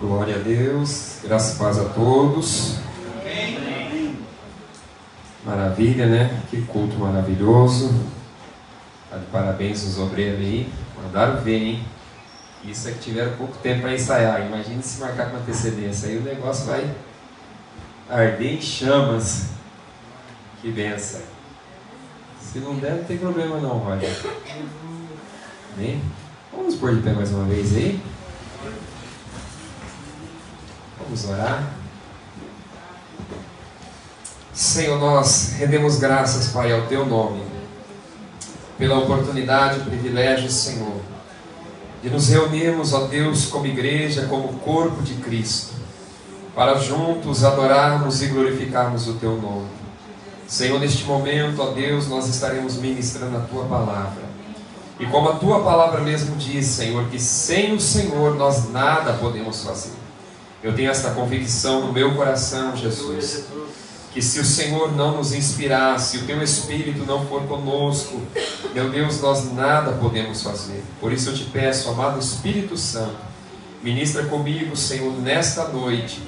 Glória a Deus, graças e paz a todos. Maravilha, né? Que culto maravilhoso. Tá de parabéns os obreiros aí. Mandaram ver, hein? Isso é que tiveram pouco tempo para ensaiar. Imagina se marcar com antecedência. Aí o negócio vai arder em chamas. Que benção. Se não der, não tem problema não, Roger. Bem, vamos pôr de pé mais uma vez aí. Vamos orar. Senhor, nós rendemos graças, Pai, ao Teu nome, pela oportunidade e privilégio, Senhor, de nos reunirmos, ó Deus, como igreja, como corpo de Cristo, para juntos adorarmos e glorificarmos o Teu nome. Senhor, neste momento, ó Deus, nós estaremos ministrando a Tua palavra. E como a Tua palavra mesmo diz, Senhor, que sem o Senhor nós nada podemos fazer. Eu tenho esta convicção no meu coração, Jesus, que se o Senhor não nos inspirar, se o Teu Espírito não for conosco, meu Deus, nós nada podemos fazer. Por isso eu te peço, amado Espírito Santo, ministra comigo, Senhor, nesta noite.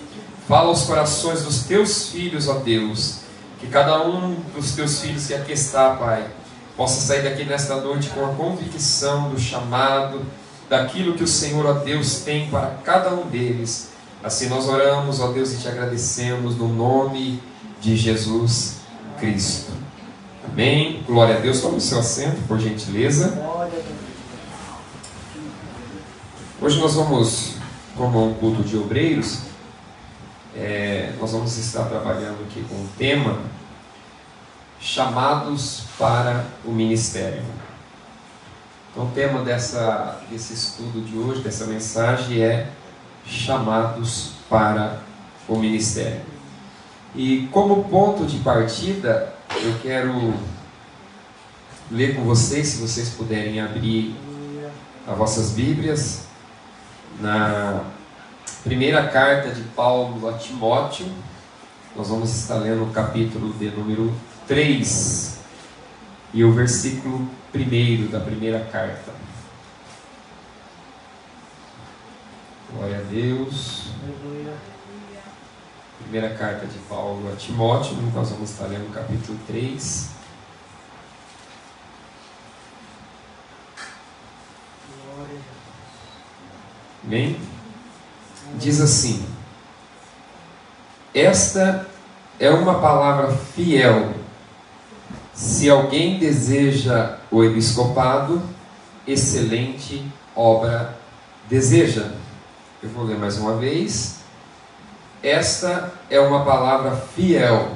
Fala aos corações dos Teus filhos, ó Deus, que cada um dos Teus filhos que aqui está, Pai, possa sair daqui nesta noite com a convicção do chamado, daquilo que o Senhor, ó Deus, tem para cada um deles. Assim nós oramos, ó Deus, e te agradecemos no nome de Jesus Cristo. Amém. Glória a Deus. Tome o seu assento, por gentileza. Hoje nós vamos, como um culto de obreiros, nós vamos estar trabalhando aqui com o tema chamados para o ministério. Então o tema desse estudo de hoje, dessa mensagem é chamados para o ministério. E como ponto de partida, eu quero ler com vocês, se vocês puderem abrir as vossas Bíblias, na primeira carta de Paulo a Timóteo. Nós vamos estar lendo o capítulo de número 3 e o versículo 1 da primeira carta. Glória a Deus. Primeira carta de Paulo a Timóteo, nós vamos estar lendo o capítulo 3. Amém? Diz assim: esta é uma palavra fiel. Se alguém deseja o episcopado, excelente obra deseja. Eu vou ler mais uma vez. Esta é uma palavra fiel.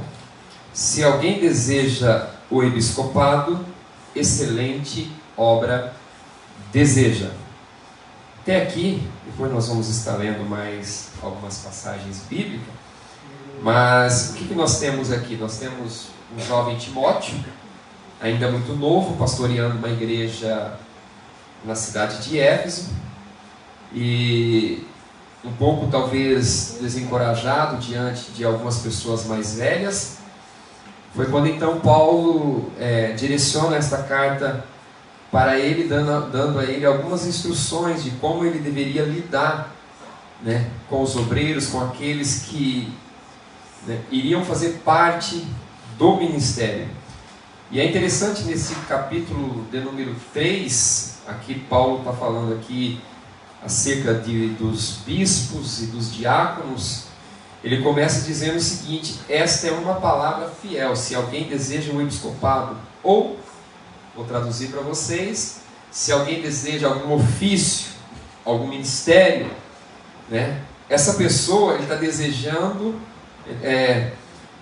Se alguém deseja o episcopado, excelente obra deseja. Até aqui, depois nós vamos estar lendo mais algumas passagens bíblicas. Mas o que nós temos aqui? Nós temos um jovem Timóteo, ainda muito novo, pastoreando uma igreja na cidade de Éfeso. E um pouco talvez desencorajado diante de algumas pessoas mais velhas. Foi quando então Paulo direciona esta carta para ele, dando a ele algumas instruções de como ele deveria lidar, né, com os obreiros, com aqueles que, né, iriam fazer parte do ministério. E é interessante nesse capítulo de número 3, aqui Paulo está falando aqui acerca dos bispos e dos diáconos. Ele começa dizendo o seguinte: esta é uma palavra fiel. Se alguém deseja um episcopado, ou, vou traduzir para vocês, se alguém deseja algum ofício, algum ministério, né, essa pessoa, ele está desejando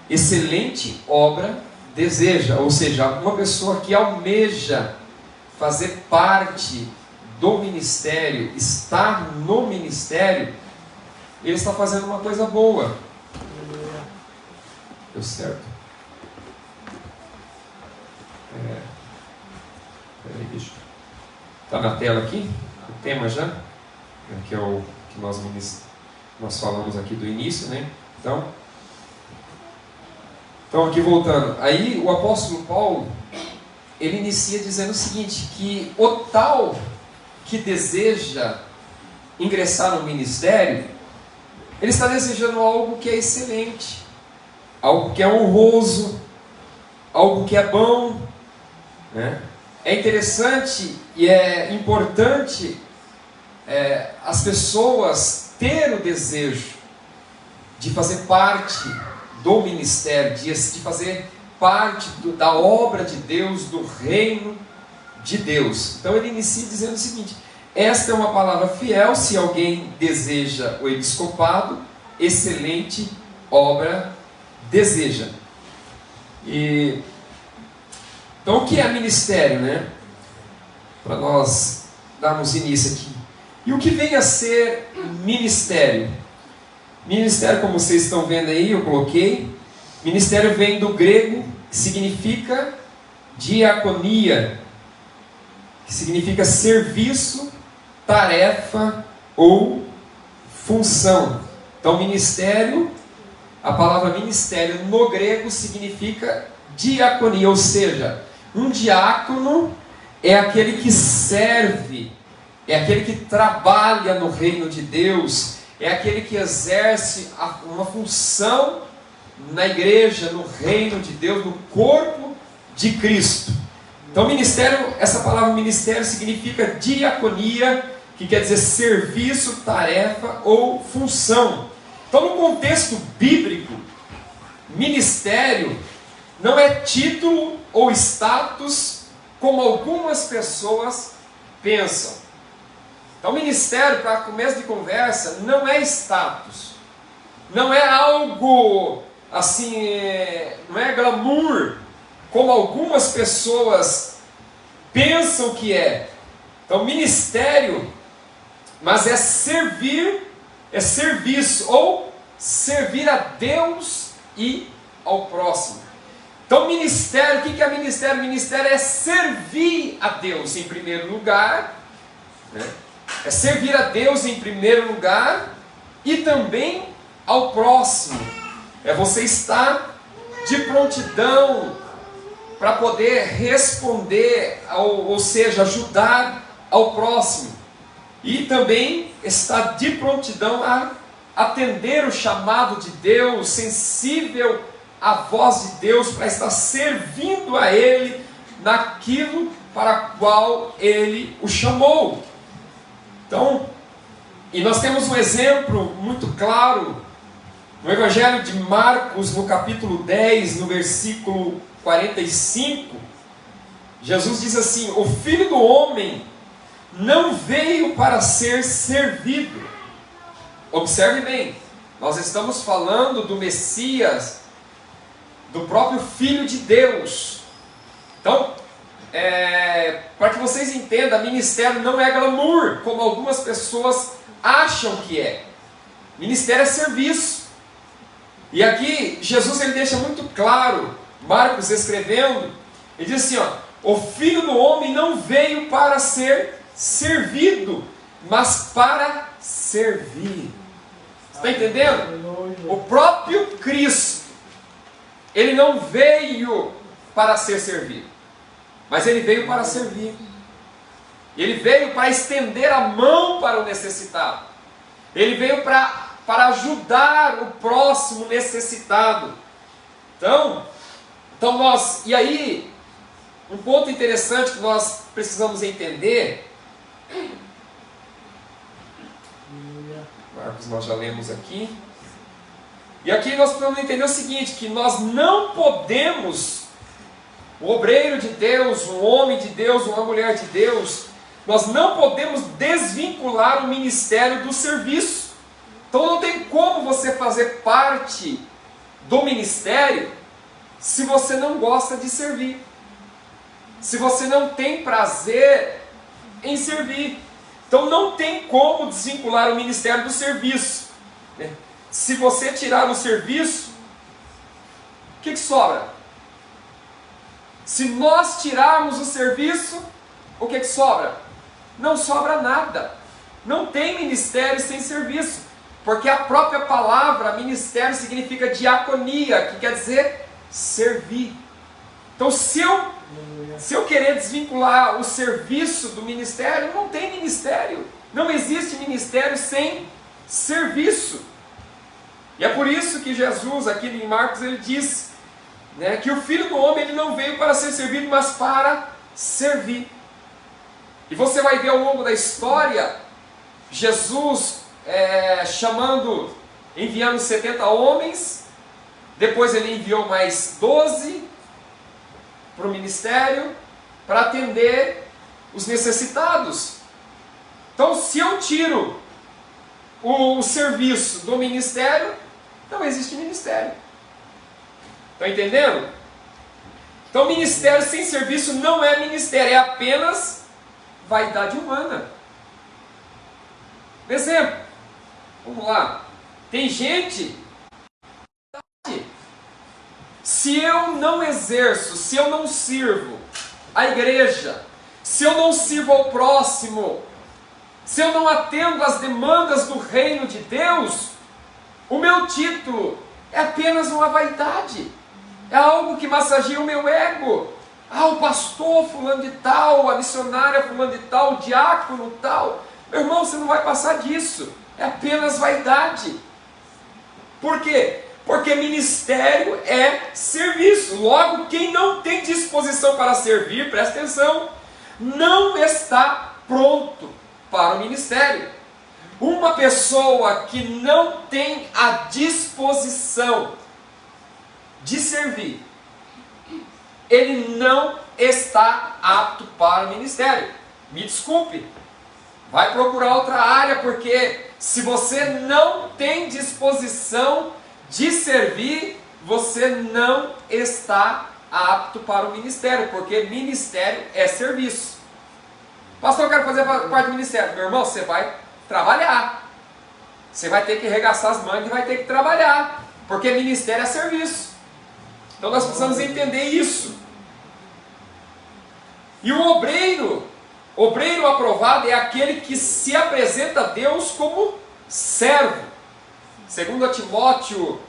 excelente obra deseja, ou seja, uma pessoa que almeja fazer parte do ministério, estar no ministério, ele está fazendo uma coisa boa. Deu certo? Peraí, bicho. Está na tela aqui? O tema já? Que é o que nós falamos aqui do início, né? Então aqui voltando. Aí o apóstolo Paulo, ele inicia dizendo o seguinte, que o tal que deseja ingressar no ministério, Ele está desejando algo que é excelente, algo que é honroso, algo que é bom, né? É interessante e é importante as pessoas ter o desejo de fazer parte do ministério, de fazer parte da obra de Deus, do reino de Deus. Então ele inicia dizendo o seguinte: esta é uma palavra fiel, se alguém deseja o episcopado, excelente obra deseja. Então o que é ministério, né? Para nós darmos início aqui. E o que vem a ser ministério? Ministério, como vocês estão vendo aí, eu coloquei. Ministério vem do grego, que significa diaconia, que significa serviço, tarefa ou função. Então, ministério, a palavra ministério no grego significa diaconia, ou seja, um diácono é aquele que serve, é aquele que trabalha no reino de Deus, é aquele que exerce uma função na igreja, no reino de Deus, no corpo de Cristo. Então, ministério, essa palavra ministério significa diaconia, que quer dizer serviço, tarefa ou função. Então, no contexto bíblico, ministério não é título ou status como algumas pessoas pensam. Então, ministério, para começo de conversa, não é status, não é algo assim, não é glamour, como algumas pessoas pensam que é. Então, ministério, mas é servir, é serviço, ou servir a Deus e ao próximo. Então, ministério, o que é ministério? Ministério é servir a Deus em primeiro lugar, né? É servir a Deus em primeiro lugar e também ao próximo. É você estar de prontidão para poder responder, ou seja, ajudar ao próximo. E também estar de prontidão a atender o chamado de Deus, sensível à voz de Deus, para estar servindo a Ele naquilo para o qual Ele o chamou. Então, e nós temos um exemplo muito claro no Evangelho de Marcos, no capítulo 10, no versículo 45. Jesus diz assim: o Filho do Homem não veio para ser servido. Observe bem, nós estamos falando do Messias, do próprio Filho de Deus. Então, para que vocês entendam, ministério não é glamour, como algumas pessoas acham que é. Ministério é serviço. E aqui, Jesus ele deixa muito claro, Marcos escrevendo, ele diz assim, o Filho do Homem não veio para ser servido, mas para servir. Você está entendendo? O próprio Cristo, ele não veio para ser servido, mas ele veio para servir. Ele veio para estender a mão para o necessitado. Ele veio para ajudar o próximo necessitado. Então nós, e aí, um ponto interessante que nós precisamos entender, Marcos nós já lemos aqui, e aqui nós precisamos entender o seguinte, que nós não podemos, o obreiro de Deus, um homem de Deus, uma mulher de Deus, nós não podemos desvincular o ministério do serviço. Então não tem como você fazer parte do ministério se você não gosta de servir, se você não tem prazer em servir. Então não tem como desvincular o ministério do serviço, né? Se você tirar o serviço, o que sobra? Se nós tirarmos o serviço, o que sobra? Não sobra nada. Não tem ministério sem serviço, porque a própria palavra ministério significa diaconia, que quer dizer servir. Então se eu querer desvincular o serviço do ministério, não tem ministério. Não existe ministério sem serviço. E é por isso que Jesus, aqui em Marcos, ele diz, né, que o Filho do Homem ele não veio para ser servido, mas para servir. E você vai ver ao longo da história, Jesus enviando 70 homens, depois ele enviou mais 12 para o ministério, para atender os necessitados. Então, se eu tiro o serviço do ministério, não existe ministério. Estão entendendo? Então, ministério sem serviço não é ministério, é apenas vaidade humana. Exemplo, vamos lá. Tem gente, se eu não exerço, se eu não sirvo a igreja, se eu não sirvo ao próximo, se eu não atendo às demandas do reino de Deus, o meu título é apenas uma vaidade, é algo que massageia o meu ego. Ah, o pastor fulano de tal, a missionária fulano de tal, o diácono tal. Meu irmão, você não vai passar disso, é apenas vaidade. Por quê? Porque ministério é serviço. Logo, quem não tem disposição para servir, presta atenção, não está pronto para o ministério. Uma pessoa que não tem a disposição de servir, ele não está apto para o ministério. Me desculpe, vai procurar outra área, porque se você não tem disposição de servir, você não está apto para o ministério, porque ministério é serviço. Pastor, eu quero fazer parte do ministério. Meu irmão, você vai trabalhar. Você vai ter que arregaçar as mangas e vai ter que trabalhar, porque ministério é serviço. Então nós precisamos entender isso. E o obreiro aprovado é aquele que se apresenta a Deus como servo. Segundo Timóteo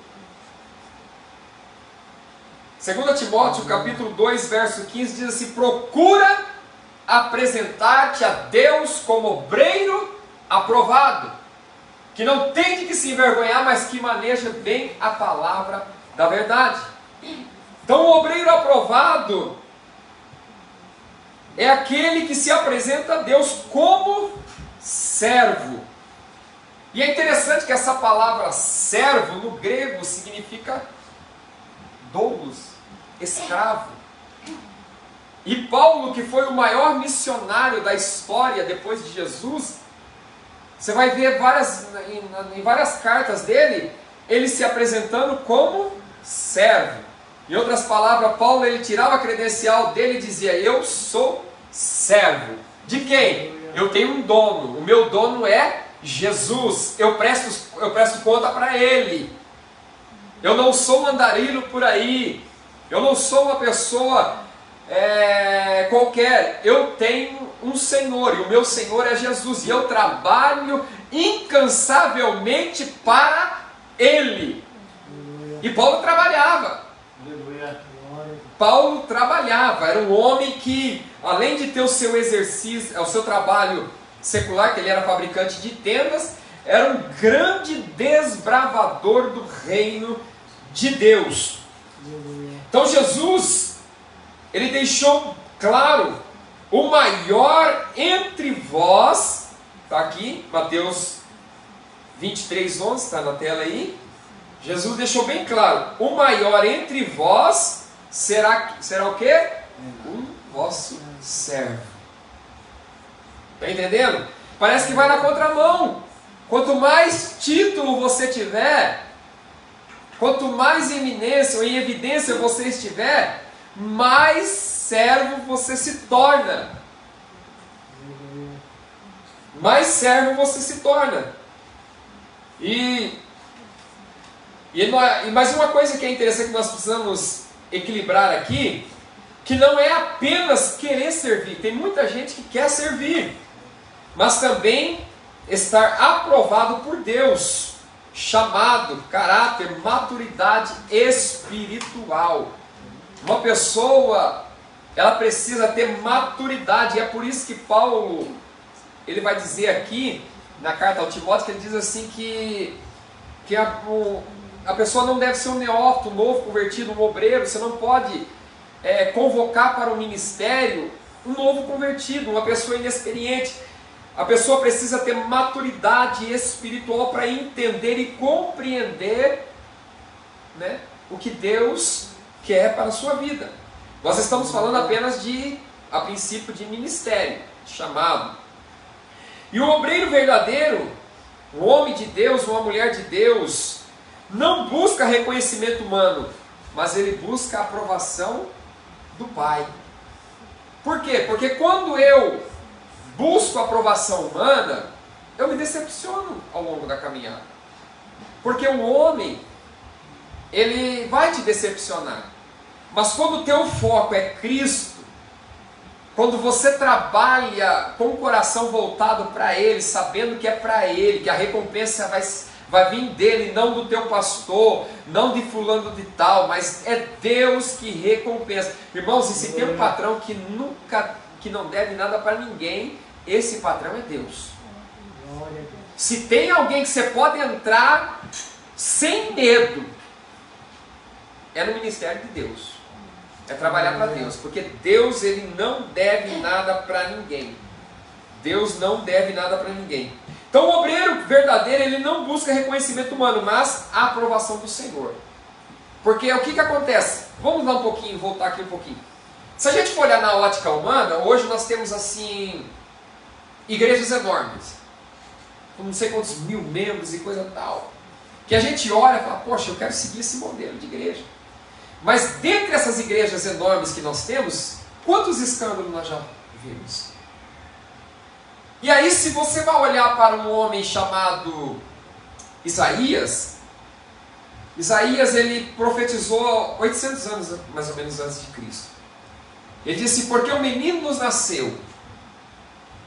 capítulo 2, verso 15, diz assim: procura apresentar-te a Deus como obreiro aprovado, que não tem de que se envergonhar, mas que maneja bem a palavra da verdade. Então o obreiro aprovado é aquele que se apresenta a Deus como servo. E é interessante que essa palavra servo no grego significa doulos, escravo. E Paulo, que foi o maior missionário da história depois de Jesus, você vai ver em várias cartas dele, ele se apresentando como servo. Em outras palavras, Paulo ele tirava a credencial dele e dizia: eu sou servo. De quem? Eu tenho um dono, o meu dono é Jesus, eu presto conta para ele. Eu não sou um andarilho por aí, eu não sou uma pessoa qualquer. Eu tenho um Senhor, e o meu Senhor é Jesus, e eu trabalho incansavelmente para Ele. E Paulo trabalhava. Paulo trabalhava, era um homem que, além de ter o seu exercício, o seu trabalho secular, que ele era fabricante de tendas, era um grande desbravador do reino de Deus. Então Jesus, ele deixou claro: o maior entre vós, está aqui, Mateus 23:11, está na tela aí. Jesus deixou bem claro: o maior entre vós será o quê? O vosso servo. Está entendendo? Parece que vai na contramão. Quanto mais título você tiver, quanto mais eminência ou em evidência você estiver, mais servo você se torna. Mais servo você se torna. E mais uma coisa que é interessante que nós precisamos equilibrar aqui, que não é apenas querer servir. Tem muita gente que quer servir, mas também estar aprovado por Deus, chamado, caráter, maturidade espiritual. Uma pessoa, ela precisa ter maturidade, e é por isso que Paulo, ele vai dizer aqui, na carta ao Timóteo, que ele diz assim que a pessoa não deve ser um neófito, um novo convertido, um obreiro. Você não pode convocar para o ministério um novo convertido, uma pessoa inexperiente. A pessoa precisa ter maturidade espiritual para entender e compreender, né, o que Deus quer para a sua vida. Nós estamos falando apenas a princípio de ministério, de chamado. E o obreiro verdadeiro, o homem de Deus, uma mulher de Deus, não busca reconhecimento humano, mas ele busca a aprovação do Pai. Por quê? Porque quando eu busco a aprovação humana, eu me decepciono ao longo da caminhada. Porque o homem, ele vai te decepcionar. Mas quando o teu foco é Cristo, quando você trabalha com o coração voltado para Ele, sabendo que é para Ele, que a recompensa vai vir dele, não do teu pastor, não de fulano de tal, mas é Deus que recompensa. Irmãos, e se tem um patrão que não deve nada para ninguém, esse patrão é Deus. Se tem alguém que você pode entrar sem medo, é no ministério de Deus. É trabalhar para Deus, porque Deus, ele não deve nada para ninguém. Deus não deve nada para ninguém. Então o obreiro verdadeiro, ele não busca reconhecimento humano, mas a aprovação do Senhor. Porque o que acontece? Vamos lá voltar aqui um pouquinho. Se a gente for olhar na ótica humana, hoje nós temos assim, igrejas enormes, com não sei quantos mil membros e coisa tal, que a gente olha e fala, poxa, eu quero seguir esse modelo de igreja. Mas dentre essas igrejas enormes que nós temos, quantos escândalos nós já vimos? E aí, se você vai olhar para um homem chamado Isaías, ele profetizou 800 anos, mais ou menos, antes de Cristo. Ele disse, porque um menino nos nasceu.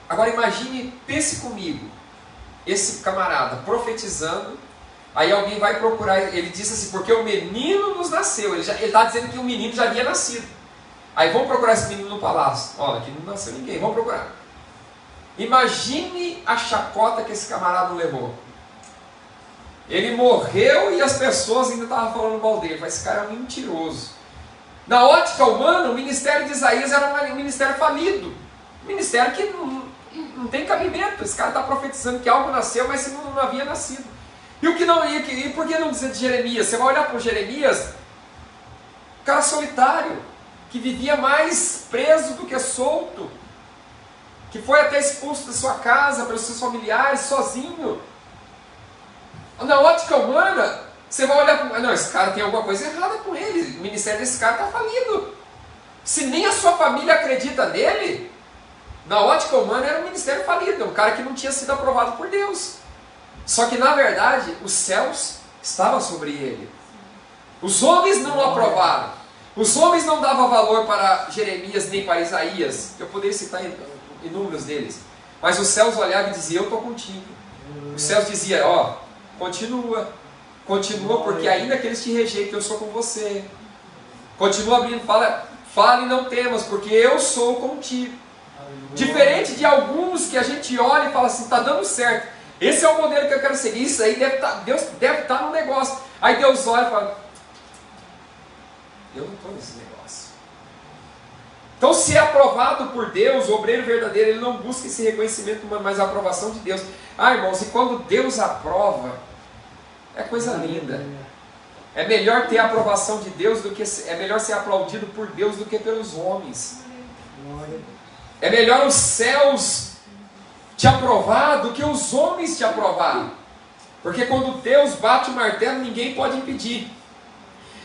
Agora imagine, pense comigo, esse camarada profetizando, aí alguém vai procurar, ele disse assim, porque o menino nos nasceu. Ele está dizendo que o menino já havia nascido. Aí vamos procurar esse menino no palácio. Olha, aqui não nasceu ninguém, vamos procurar. Imagine a chacota que esse camarada levou. Ele morreu e as pessoas ainda estavam falando mal dele. Mas esse cara é um mentiroso. Na ótica humana, o ministério de Isaías era um ministério falido. Um ministério que não tem cabimento. Esse cara está profetizando que algo nasceu, mas não havia nascido. E por que não dizer de Jeremias? Você vai olhar para o Jeremias, um cara solitário, que vivia mais preso do que solto, que foi até expulso da sua casa, pelos seus familiares, sozinho. Na ótica humana, você vai olhar para... Não, esse cara tem alguma coisa errada com ele, o ministério desse cara está falido. Se nem a sua família acredita nele, na ótica humana era um ministério falido, um cara que não tinha sido aprovado por Deus. Só que na verdade, os céus estavam sobre ele. Os homens não o aprovaram. Os homens não davam valor para Jeremias nem para Isaías. Eu poderia citar inúmeros deles. Mas os céus olhavam e diziam, eu estou contigo. Os céus diziam, ó, continua, porque ainda que eles te rejeitem, eu sou com você. Continua abrindo, fala e não temas, porque eu sou contigo. Diferente de alguns que a gente olha e fala assim, está dando certo. Esse é o modelo que eu quero seguir, isso aí Deus deve estar no negócio. Aí Deus olha e fala, eu não estou nesse negócio. Então, se é aprovado por Deus, o obreiro verdadeiro, ele não busca esse reconhecimento humano, mas a aprovação de Deus. Ah, irmãos, e quando Deus aprova, é coisa linda. É melhor ter a aprovação de Deus é melhor ser aplaudido por Deus do que pelos homens. É melhor os céus te aprovar do que os homens te aprovar. Porque quando Deus bate o martelo, ninguém pode impedir.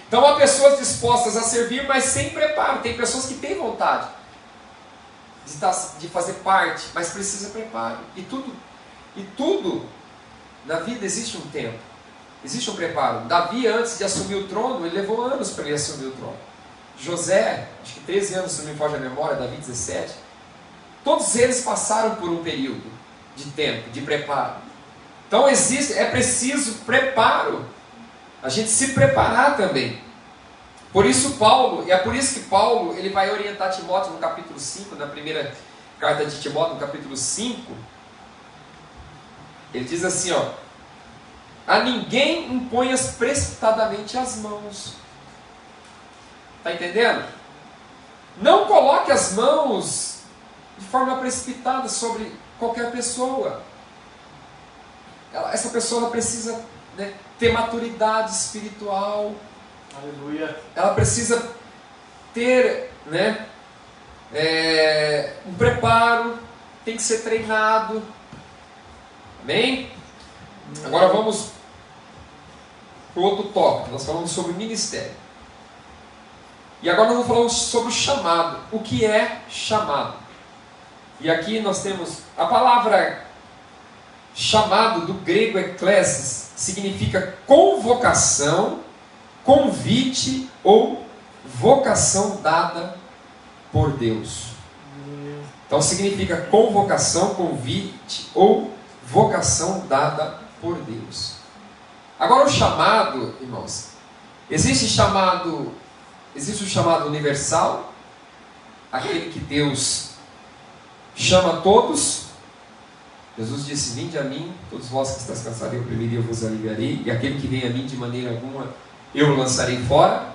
Então há pessoas dispostas a servir, mas sem preparo. Tem pessoas que têm vontade de fazer parte, mas precisa preparo. E tudo na vida existe um tempo, existe um preparo. Davi, antes de assumir o trono, ele levou anos para ele assumir o trono. José, acho que 13 anos, se não me foge a memória, Davi 17. Todos eles passaram por um período de tempo, de preparo. Então é preciso preparo. A gente se preparar também. Por isso Paulo, e é por isso que Paulo, ele vai orientar Timóteo no capítulo 5, na primeira carta de Timóteo, no capítulo 5. Ele diz assim, ó, a ninguém imponhas precipitadamente as mãos. Está entendendo? Não coloque as mãos de forma precipitada sobre qualquer pessoa. Essa pessoa ela precisa, né, ter maturidade espiritual. Aleluia. Ela precisa ter, né, um preparo, tem que ser treinado. Amém? Agora vamos para o outro tópico. Nós falamos sobre ministério. E agora nós vamos falar sobre o chamado. O que é chamado? E aqui nós temos a palavra chamado, do grego eklesis, significa convocação, convite ou vocação dada por Deus. Então significa convocação, convite ou vocação dada por Deus. Agora o chamado, irmãos, existe o chamado universal, aquele que Deus chama a todos. Jesus disse: vinde a mim, todos vós que estáis cansados e oprimidos, eu vos aliviarei, e aquele que vem a mim de maneira alguma eu o lançarei fora.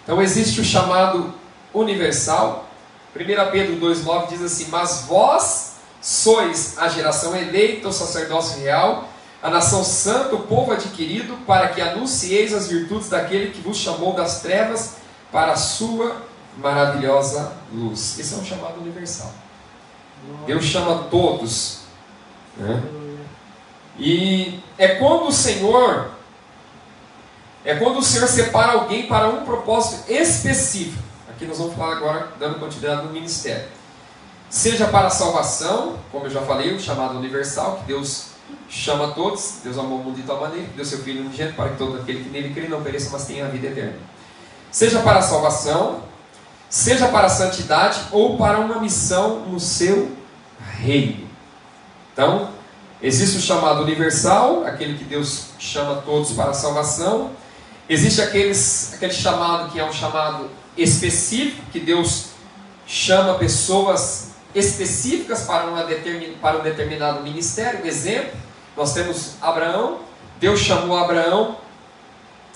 Então existe o chamado universal. 1 Pedro 2,9 diz assim: mas vós sois a geração eleita, o sacerdócio real, a nação santa, o povo adquirido, para que anuncieis as virtudes daquele que vos chamou das trevas para a sua maravilhosa luz. Esse é um chamado universal. Deus chama todos, né? E é quando o Senhor separa alguém para um propósito específico. Aqui nós vamos falar agora, dando continuidade no ministério. Seja para a salvação, como eu já falei, o chamado universal, que Deus chama todos. Deus amou o mundo de tal maneira que deu seu Filho unigênito para que todo aquele que nele crê não pereça, mas tenha a vida eterna. Seja para a salvação, seja para a santidade ou para uma missão no seu reino. Então, existe o chamado universal, aquele que Deus chama todos para a salvação. Existe aquele chamado que é um chamado específico, que Deus chama pessoas específicas para um determinado ministério. Exemplo, nós temos Abraão. Deus chamou Abraão,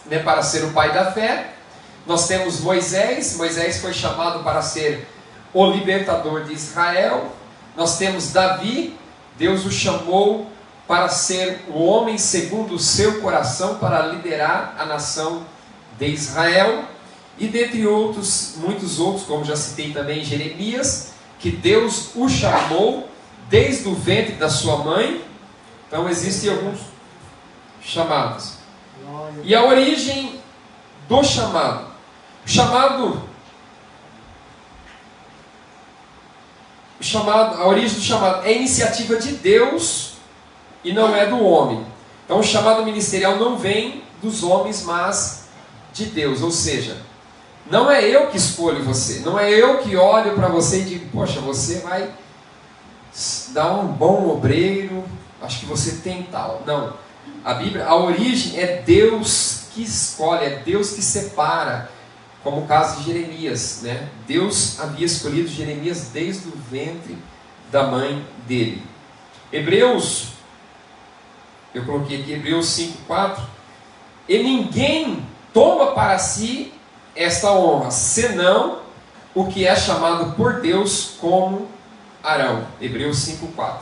né, para ser o pai da fé. Nós temos Moisés. Moisés foi chamado para ser o libertador de Israel. Nós temos Davi. Deus o chamou para ser o homem segundo o seu coração, para liderar a nação de Israel. E dentre outros, muitos outros, como já citei também, Jeremias, que Deus o chamou desde o ventre da sua mãe. Então existem alguns chamados. E a origem do chamado. A origem do chamado é iniciativa de Deus e não é do homem. Então o chamado ministerial não vem dos homens, mas de Deus. Ou seja, não é eu que escolho você, não é eu que olho para você e digo: poxa, você vai dar um bom obreiro, acho que você tem tal. Não, a origem é Deus que escolhe, é Deus que separa, como o caso de Jeremias, né? Deus havia escolhido Jeremias desde o ventre da mãe dele. Eu coloquei aqui Hebreus 5,4: e ninguém toma para si esta honra, senão o que é chamado por Deus, como Arão. Hebreus 5,4.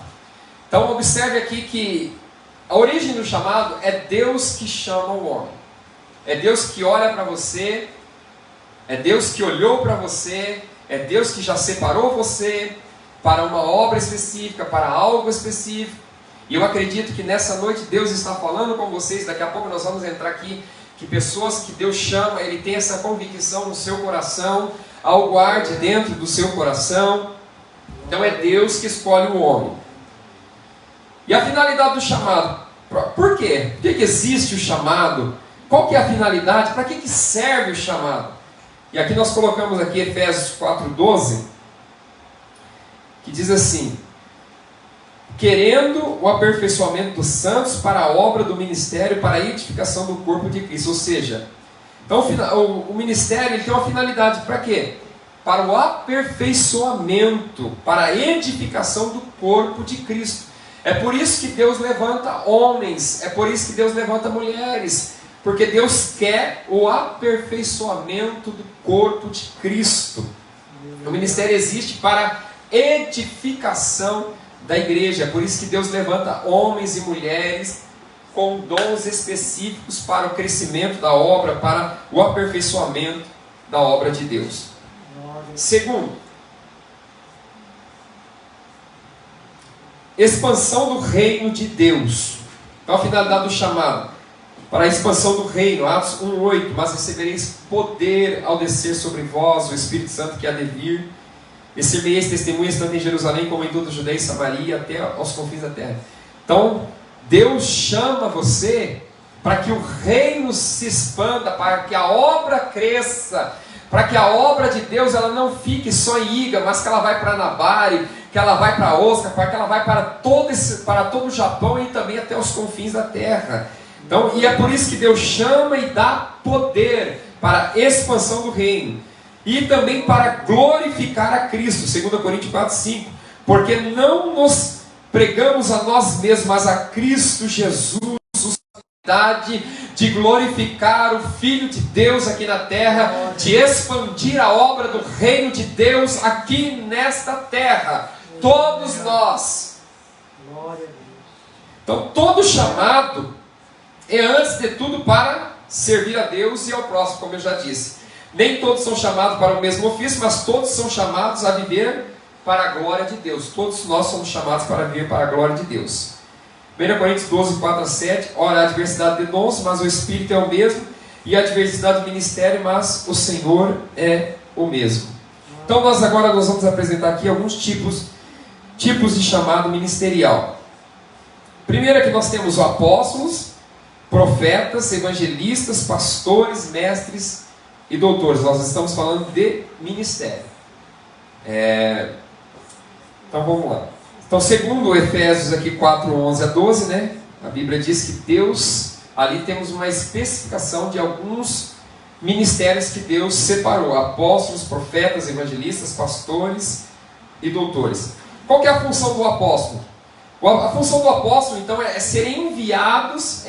Então observe aqui que a origem do chamado é Deus que chama o homem. É Deus que olha para você, é Deus que olhou para você, é Deus que já separou você para uma obra específica, para algo específico. E eu acredito que nessa noite Deus está falando com vocês. Daqui a pouco nós vamos entrar aqui, que pessoas que Deus chama, Ele tem essa convicção no seu coração, algo arde dentro do seu coração. Então é Deus que escolhe o homem. E a finalidade do chamado? Por quê? Por que existe o chamado? Qual que é a finalidade? Para que serve o chamado? E aqui nós colocamos aqui Efésios 4,12, que diz assim: querendo o aperfeiçoamento dos santos para a obra do ministério, para a edificação do corpo de Cristo. Ou seja, então o ministério ele tem uma finalidade para quê? Para o aperfeiçoamento, para a edificação do corpo de Cristo. É por isso que Deus levanta homens, é por isso que Deus levanta mulheres, porque Deus quer o aperfeiçoamento do corpo de Cristo. O ministério existe para edificação da igreja, é por isso que Deus levanta homens e mulheres com dons específicos para o crescimento da obra, para o aperfeiçoamento da obra de Deus. Segundo, expansão do reino de Deus. Qual a finalidade do chamado? Para a expansão do reino, Atos 1:8, mas recebereis poder ao descer sobre vós o Espírito Santo que há de vir, e sereis testemunhas tanto em Jerusalém como em toda a Judeia e Samaria, até aos confins da terra. Então, Deus chama você para que o reino se expanda, para que a obra cresça, para que a obra de Deus ela não fique só em Iga, mas que ela vai para Nabari, que ela vai para Osaka, para que ela vai para todo o Japão e também até os confins da terra. Então, e é por isso que Deus chama e dá poder para a expansão do reino. E também para glorificar a Cristo, 2 Coríntios 4:5. Porque não nos pregamos a nós mesmos, mas a Cristo Jesus, de glorificar o Filho de Deus aqui na terra, de expandir a obra do reino de Deus aqui nesta terra. Todos nós. Então, todo chamado é antes de tudo para servir a Deus e ao próximo, como eu já disse. Nem todos são chamados para o mesmo ofício, mas todos são chamados a viver para a glória de Deus. Todos nós somos chamados para viver para a glória de Deus. 1 Coríntios 12:4-7. Ora, há diversidade de dons, mas o Espírito é o mesmo, e há diversidade de ministério, mas o Senhor é o mesmo. Então nós vamos apresentar aqui alguns tipos de chamado ministerial. Primeiro é que nós temos os apóstolos, profetas, evangelistas, pastores, mestres e doutores. Nós estamos falando de ministério. Então vamos lá. Então, segundo Efésios aqui 4:11-12, né? A Bíblia diz que Deus, ali temos uma especificação de alguns ministérios que Deus separou: apóstolos, profetas, evangelistas, pastores e doutores. Qual que é a função do apóstolo? A função do apóstolo, então, é ser enviados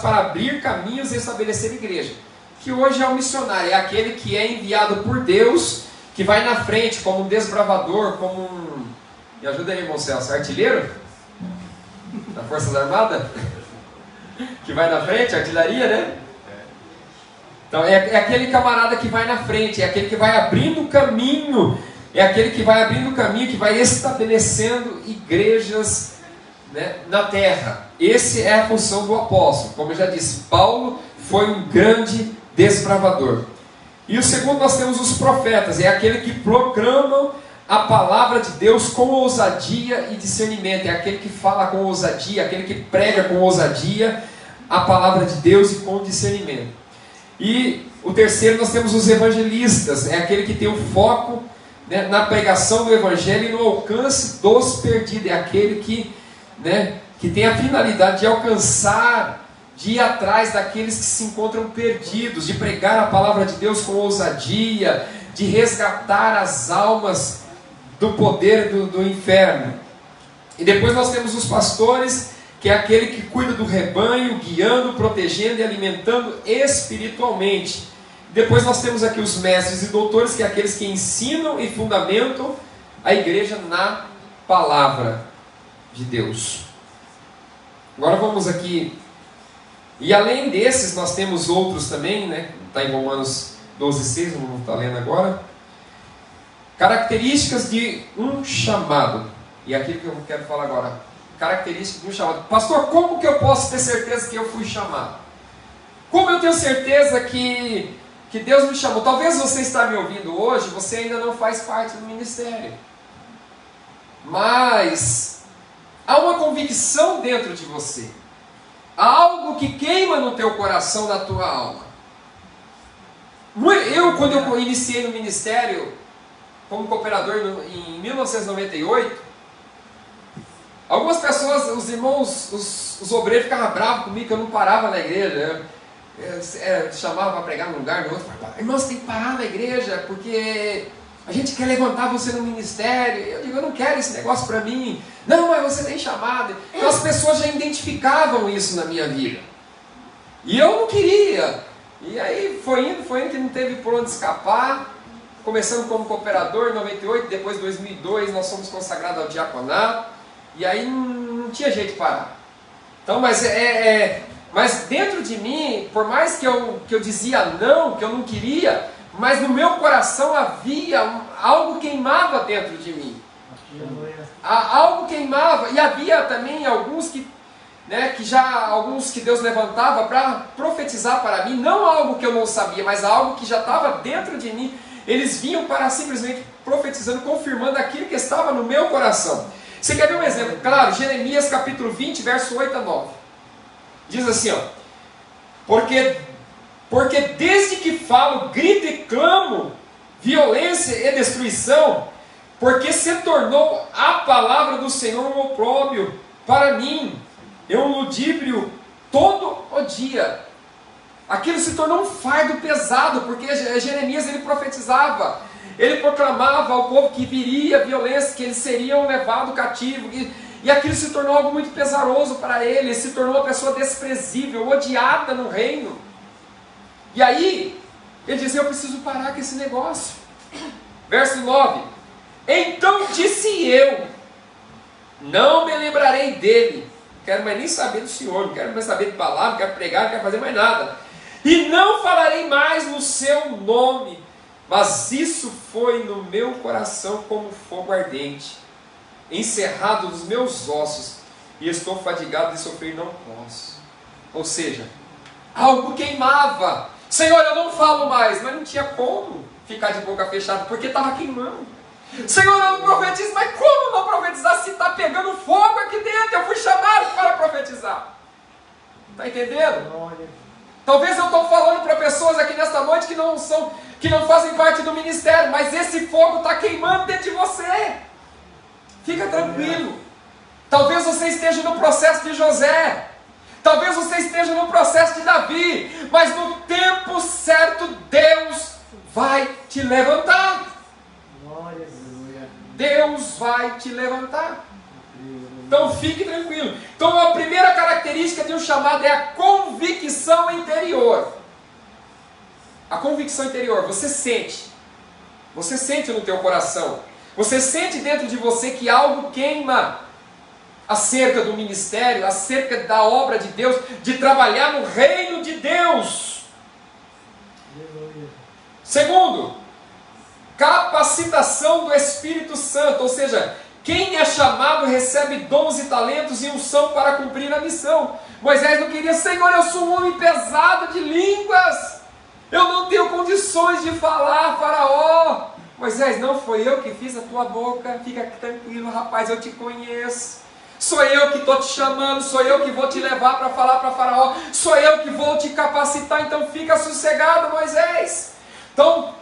para abrir caminhos e estabelecer igreja. Que hoje é o missionário, é aquele que é enviado por Deus, que vai na frente como um desbravador, como um... Me ajuda aí, irmão Celso, artilheiro? Da Forças Armadas? Que vai na frente, artilharia, né? Então, é aquele camarada que vai na frente, é aquele que vai abrindo o caminho, que vai estabelecendo igrejas, né, na terra. Essa é a função do apóstolo. Como eu já disse, Paulo foi um grande desbravador. E o segundo, nós temos os profetas, é aquele que proclamam a palavra de Deus com ousadia e discernimento, é aquele que fala com ousadia, aquele que prega com ousadia a palavra de Deus e com discernimento. E o terceiro, nós temos os evangelistas, é aquele que tem o foco, né, na pregação do evangelho e no alcance dos perdidos, é aquele que, né, que tem a finalidade de alcançar, de ir atrás daqueles que se encontram perdidos, de pregar a palavra de Deus com ousadia, de resgatar as almas do poder do inferno. E depois nós temos os pastores, que é aquele que cuida do rebanho, guiando, protegendo e alimentando espiritualmente. Depois nós temos aqui os mestres e doutores, que é aqueles que ensinam e fundamentam a igreja na palavra de Deus. Agora vamos aqui, e além desses nós temos outros também, né? Está em Romanos 12:6, não vou estar lendo agora. Características de um chamado. E aquilo que eu quero falar agora. Características de um chamado. Pastor, como que eu posso ter certeza que eu fui chamado? Como eu tenho certeza que Deus me chamou? Talvez você está me ouvindo hoje, você ainda não faz parte do ministério. Mas há uma convicção dentro de você. Há algo que queima no teu coração, na tua alma. Quando eu iniciei no ministério como cooperador em 1998, algumas pessoas, os irmãos, os obreiros ficavam bravos comigo, que eu não parava na igreja. Eu chamava para pregar num lugar, no outro, falava: irmão, você tem que parar na igreja, porque A gente quer levantar você no ministério. Eu digo, eu não quero esse negócio para mim. Não, mas você tem chamado. Então as pessoas já identificavam isso na minha vida. E eu não queria. E aí foi indo que não teve por onde escapar. Começando como cooperador em 98, depois em 2002 nós fomos consagrados ao diaconato. E aí não tinha jeito de parar. Então, mas dentro de mim, por mais que eu dizia não, que eu não queria, mas no meu coração havia algo queimava dentro de mim. Algo queimava. E havia também alguns que Deus levantava para profetizar para mim, não algo que eu não sabia, mas algo que já estava dentro de mim. Eles vinham para simplesmente profetizando, confirmando aquilo que estava no meu coração. Você quer ver um exemplo? Claro, Jeremias capítulo 20, verso 8 a 9. Diz assim, ó: Porque desde que falo, grito e clamo violência e destruição, porque se tornou a palavra do Senhor um opróbrio para mim, um ludíbrio todo o dia. Aquilo se tornou um fardo pesado, porque Jeremias ele profetizava, ele proclamava ao povo que viria violência, que eles seriam levados cativo, e aquilo se tornou algo muito pesaroso para ele, se tornou uma pessoa desprezível, odiada no reino. E aí, ele dizia, eu preciso parar com esse negócio. Verso 9: Então disse eu, não me lembrarei dele, não quero mais nem saber do Senhor, não quero mais saber de palavra, não quero pregar, não quero fazer mais nada. E não falarei mais no seu nome, mas isso foi no meu coração como fogo ardente, encerrado nos meus ossos, e estou fadigado de sofrer e não posso. Ou seja, algo queimava. Senhor, eu não falo mais, mas não tinha como ficar de boca fechada, porque estava queimando. Senhor, eu não profetizo, mas como não profetizar se está pegando fogo aqui dentro? Eu fui chamado para profetizar. Está entendendo? Talvez eu estou falando para pessoas aqui nesta noite que não fazem parte do ministério, mas esse fogo está queimando dentro de você. Fica tranquilo. Talvez você esteja no processo de José. Talvez você esteja no processo de Davi. Mas no tempo certo, Deus vai te levantar. Deus vai te levantar. Então fique tranquilo. Então a primeira característica de um chamado é a convicção interior. A convicção interior, você sente no teu coração, você sente dentro de você que algo queima acerca do ministério, acerca da obra de Deus, de trabalhar no reino de Deus. Segundo, capacitação do Espírito Santo, ou seja, quem é chamado recebe dons e talentos e unção para cumprir a missão. Moisés não queria, Senhor, eu sou um homem pesado de línguas, eu não tenho condições de falar, Faraó. Moisés, não foi eu que fiz a tua boca, fica tranquilo, rapaz, eu te conheço. Sou eu que estou te chamando, sou eu que vou te levar para falar para Faraó, sou eu que vou te capacitar, então fica sossegado, Moisés. Então,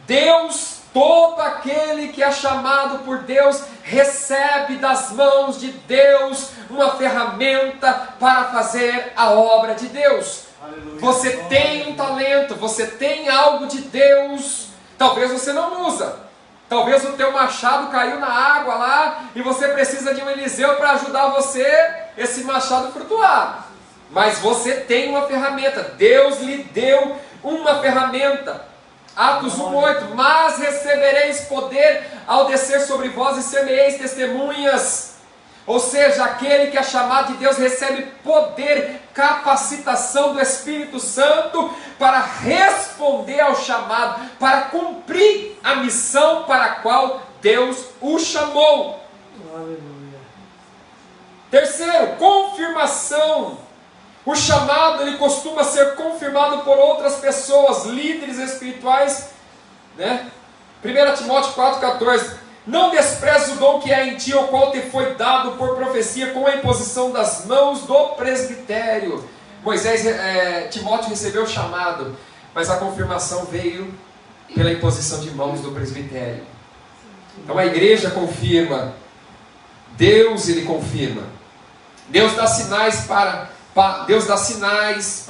Deus, todo aquele que é chamado por Deus, recebe das mãos de Deus uma ferramenta para fazer a obra de Deus. Aleluia. Você tem um talento, você tem algo de Deus, talvez você não usa. Talvez o teu machado caiu na água lá e você precisa de um Eliseu para ajudar você, esse machado flutuar. Mas você tem uma ferramenta, Deus lhe deu uma ferramenta. Atos 1:8, mas recebereis poder ao descer sobre vós e ser-me-eis testemunhas. Ou seja, aquele que é chamado de Deus recebe poder, capacitação do Espírito Santo para responder ao chamado, para cumprir a missão para a qual Deus o chamou. Aleluia. Terceiro, confirmação. O chamado ele costuma ser confirmado por outras pessoas, líderes espirituais, né? 1 Timóteo 4,14. Não despreze o dom que é em ti, o qual te foi dado por profecia com a imposição das mãos do presbitério. Timóteo recebeu o chamado, mas a confirmação veio pela imposição de mãos do presbitério. Então a igreja confirma, Deus ele confirma. Deus dá sinais para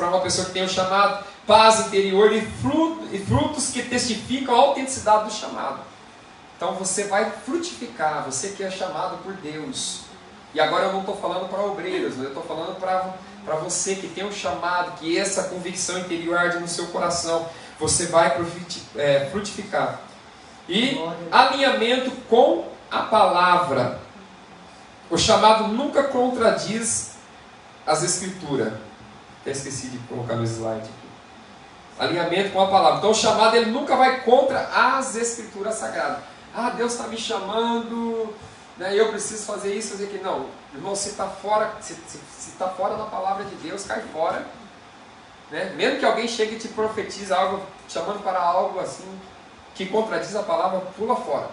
uma pessoa que tem o chamado, paz interior e frutos que testificam a autenticidade do chamado. Então você vai frutificar, você que é chamado por Deus. E agora eu não estou falando para obreiros, eu estou falando para você que tem um chamado, que essa convicção interior arde no seu coração. Você vai frutificar. E alinhamento com a palavra. O chamado nunca contradiz as escrituras. Até esqueci de colocar no slide aqui. Alinhamento com a palavra. Então o chamado ele nunca vai contra as escrituras sagradas. Ah, Deus está me chamando, né, eu preciso fazer isso, fazer aquilo. Não, irmão, se está fora, se tá fora da palavra de Deus, cai fora. Né? Mesmo que alguém chegue e te profetize algo, chamando para algo assim, que contradiz a palavra, pula fora.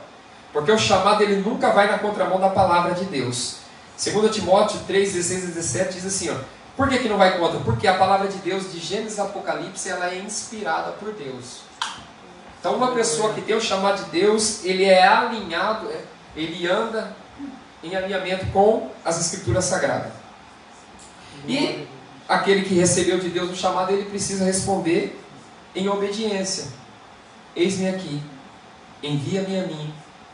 Porque o chamado ele nunca vai na contramão da palavra de Deus. 2 Timóteo 3, 16 e 17 diz assim, ó, por que não vai contra? Porque a palavra de Deus, de Gênesis e Apocalipse, ela é inspirada por Deus. Então uma pessoa que tem o chamado de Deus, ele é alinhado, ele anda em alinhamento com as escrituras sagradas. E aquele que recebeu de Deus o chamado, ele precisa responder em obediência. Eis-me aqui, envia-me a mim,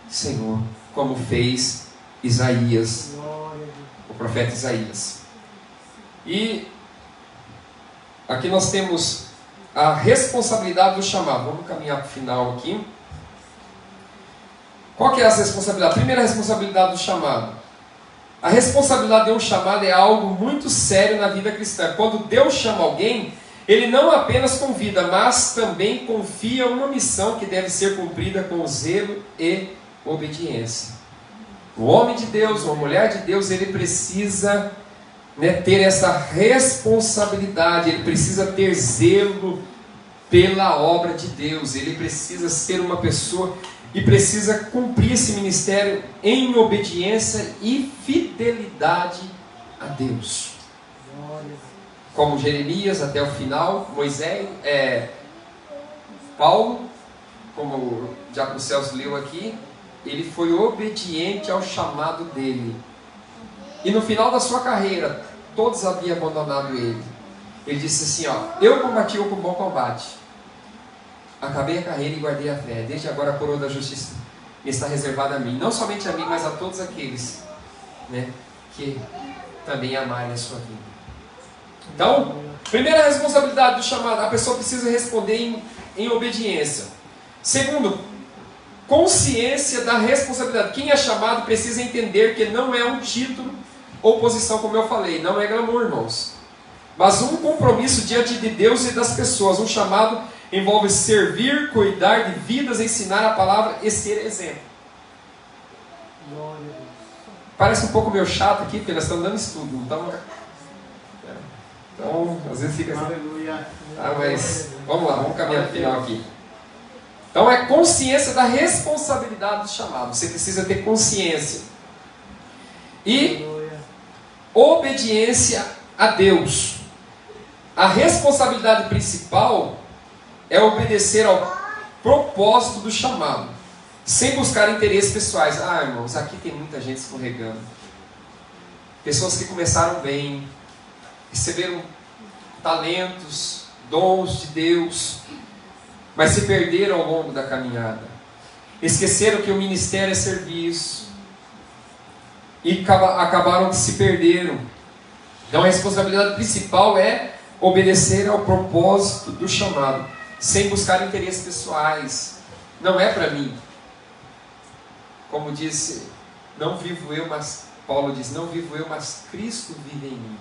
Senhor, como fez Isaías, o profeta Isaías. E aqui nós temos a responsabilidade do chamado. Vamos caminhar para o final aqui. Qual que é a responsabilidade? A primeira responsabilidade do chamado. A responsabilidade de um chamado é algo muito sério na vida cristã. Quando Deus chama alguém, Ele não apenas convida, mas também confia uma missão que deve ser cumprida com zelo e obediência. O homem de Deus, uma mulher de Deus, ele precisa ter essa responsabilidade, ele precisa ter zelo pela obra de Deus, ele precisa ser uma pessoa e precisa cumprir esse ministério em obediência e fidelidade a Deus. Como Jeremias até o final, Moisés, Paulo, como o Diácono Celso leu aqui, ele foi obediente ao chamado dele. E no final da sua carreira, todos haviam abandonado ele. Ele disse assim, ó, eu combati o bom combate, acabei a carreira e guardei a fé. Desde agora a coroa da justiça está reservada a mim. Não somente a mim, mas a todos aqueles, que também amarem a sua vida. Então, primeira responsabilidade do chamado, a pessoa precisa responder em obediência. Segundo, consciência da responsabilidade. Quem é chamado precisa entender que não é um título ou posição, como eu falei, não é glamour, irmãos, mas um compromisso diante de Deus e das pessoas. Um chamado envolve servir, cuidar de vidas, ensinar a palavra e ser exemplo. Parece um pouco meio chato aqui, porque nós estamos dando estudo, então às vezes fica assim. Aleluia. Mas vamos lá, vamos caminhar para o final aqui. Então é consciência da responsabilidade do chamado. Você precisa ter consciência. E obediência a Deus. A responsabilidade principal é obedecer ao propósito do chamado, sem buscar interesses pessoais. Ah, irmãos, aqui tem muita gente escorregando. Pessoas que começaram bem, receberam talentos, dons de Deus, mas se perderam ao longo da caminhada. Esqueceram que o ministério é serviço e acabaram que se perderam. Então a responsabilidade principal é obedecer ao propósito do chamado, sem buscar interesses pessoais. Não é para mim. Como disse, não vivo eu, mas Paulo diz, não vivo eu, mas Cristo vive em mim.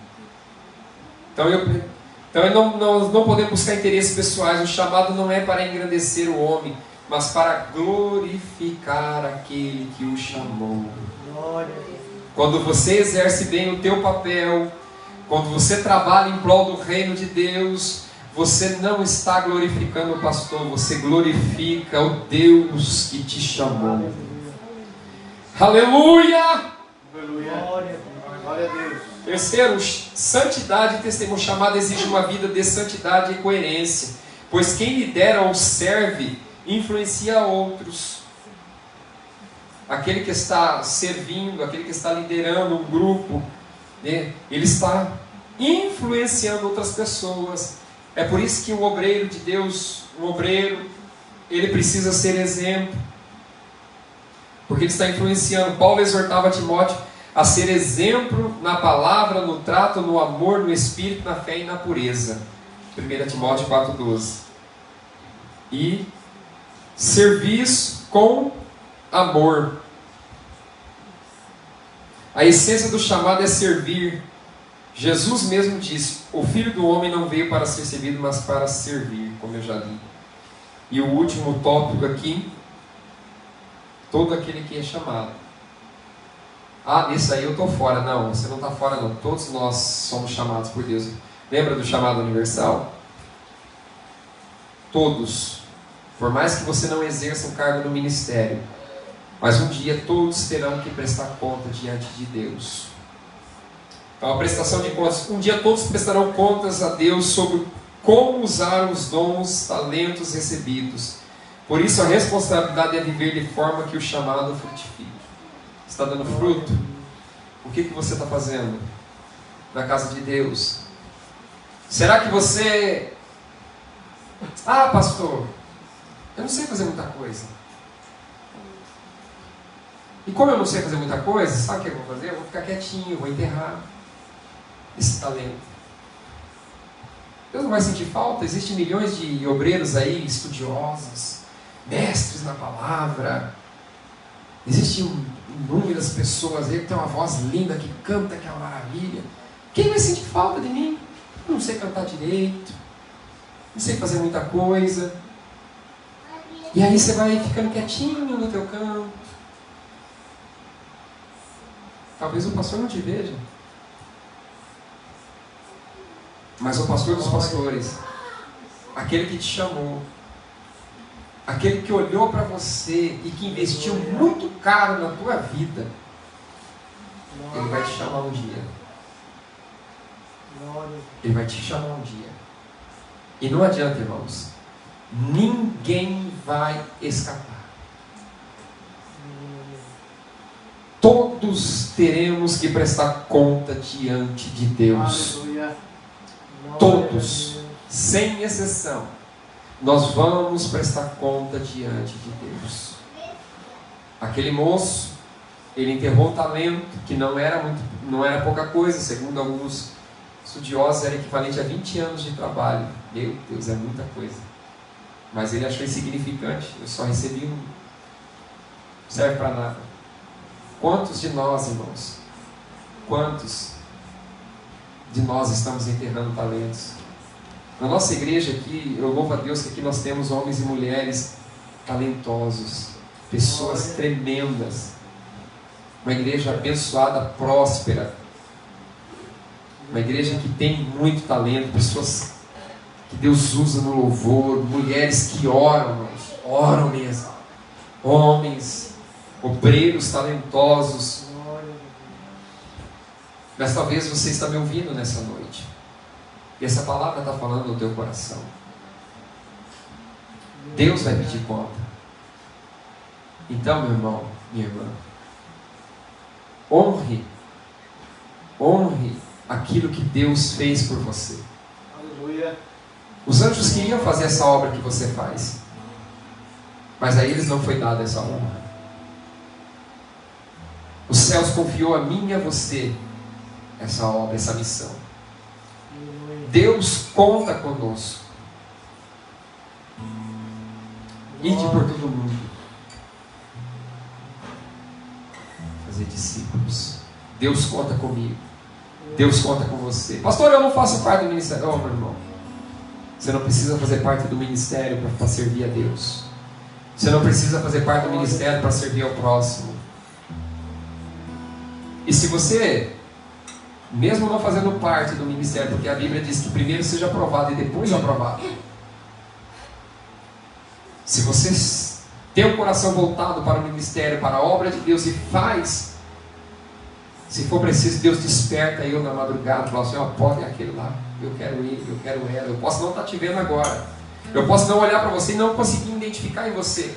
Então nós não podemos buscar interesses pessoais. O chamado não é para engrandecer o homem, mas para glorificar aquele que o chamou. Quando você exerce bem o teu papel, quando você trabalha em prol do reino de Deus, você não está glorificando o pastor, você glorifica o Deus que te chamou. Aleluia! Aleluia! Glória a Deus. Terceiro, santidade e testemunho. O chamado exige uma vida de santidade e coerência, pois quem lidera ou serve influencia outros. Aquele que está servindo, aquele que está liderando um grupo, ele está influenciando outras pessoas. É por isso que o obreiro de Deus, ele precisa ser exemplo. porque ele está influenciando. Paulo exortava Timóteo a ser exemplo na palavra, no trato, no amor, no espírito, na fé e na pureza. 1 Timóteo 4,12. E serviço com amor. A essência do chamado é servir. Jesus mesmo disse: o Filho do Homem não veio para ser servido, mas para servir, como eu já li. E o último tópico aqui: todo aquele que é chamado. Ah, nisso aí eu estou fora. Não, você não está fora não. Todos nós somos chamados por Deus. Lembra do chamado universal? Todos. Por mais que você não exerça um cargo no ministério, mas um dia todos terão que prestar conta diante de Deus. Então a prestação de contas, um dia todos prestarão contas a Deus sobre como usar os dons, talentos recebidos. Por isso a responsabilidade é viver de forma que o chamado frutifique. Está dando fruto? O que você está fazendo na casa de Deus? Será que você... Ah, pastor, eu não sei fazer muita coisa. E como eu não sei fazer muita coisa, sabe o que eu vou fazer? Eu vou ficar quietinho, vou enterrar esse talento. Deus não vai sentir falta. Existem milhões de obreiros aí, estudiosos, mestres na palavra. Existem inúmeras pessoas aí que tem uma voz linda, que canta, que é uma maravilha. Quem vai sentir falta de mim? Eu não sei cantar direito, não sei fazer muita coisa. E aí você vai ficando quietinho no teu canto. Talvez o pastor não te veja, mas o pastor dos pastores, aquele que te chamou, aquele que olhou para você e que investiu muito caro na tua vida, ele vai te chamar um dia. Ele vai te chamar um dia. E não adianta, irmãos, ninguém vai escapar. Todos teremos que prestar conta diante de Deus. Todos, sem exceção, nós vamos prestar conta diante de Deus. Aquele moço, ele enterrou um talento que não era pouca coisa, segundo alguns estudiosos, era equivalente a 20 anos de trabalho. Meu Deus, é muita coisa. Mas ele achou insignificante. Eu só recebi um. Não serve para nada. Quantos de nós, irmãos, quantos de nós estamos enterrando talentos? Na nossa igreja aqui, eu louvo a Deus que aqui nós temos homens e mulheres talentosos, pessoas tremendas, uma igreja abençoada, próspera, uma igreja que tem muito talento, pessoas que Deus usa no louvor, mulheres que oram, irmãos, oram mesmo, homens, obreiros talentosos. Mas talvez você está me ouvindo nessa noite e essa palavra está falando no teu coração. Deus vai pedir conta. Então, meu irmão, minha irmã, honre aquilo que Deus fez por você. Aleluia. Os anjos queriam fazer essa obra que você faz, mas a eles não foi dada essa honra. Os céus confiou a mim e a você essa obra, essa missão. Deus conta conosco. Ide por todo mundo, fazer discípulos. Deus conta comigo. Deus conta com você. Pastor, eu não faço parte do ministério. Não, meu irmão. Você não precisa fazer parte do ministério para servir a Deus. Você não precisa fazer parte do ministério para servir ao próximo. E se você, mesmo não fazendo parte do ministério, porque a Bíblia diz que primeiro seja aprovado e depois aprovado. Se você tem o coração voltado para o ministério, para a obra de Deus e faz, se for preciso, Deus desperta eu na madrugada e fala assim: ó, pode aquele lá, eu quero ele, eu quero ela. Eu posso não estar te vendo agora, eu posso não olhar para você e não conseguir identificar em você,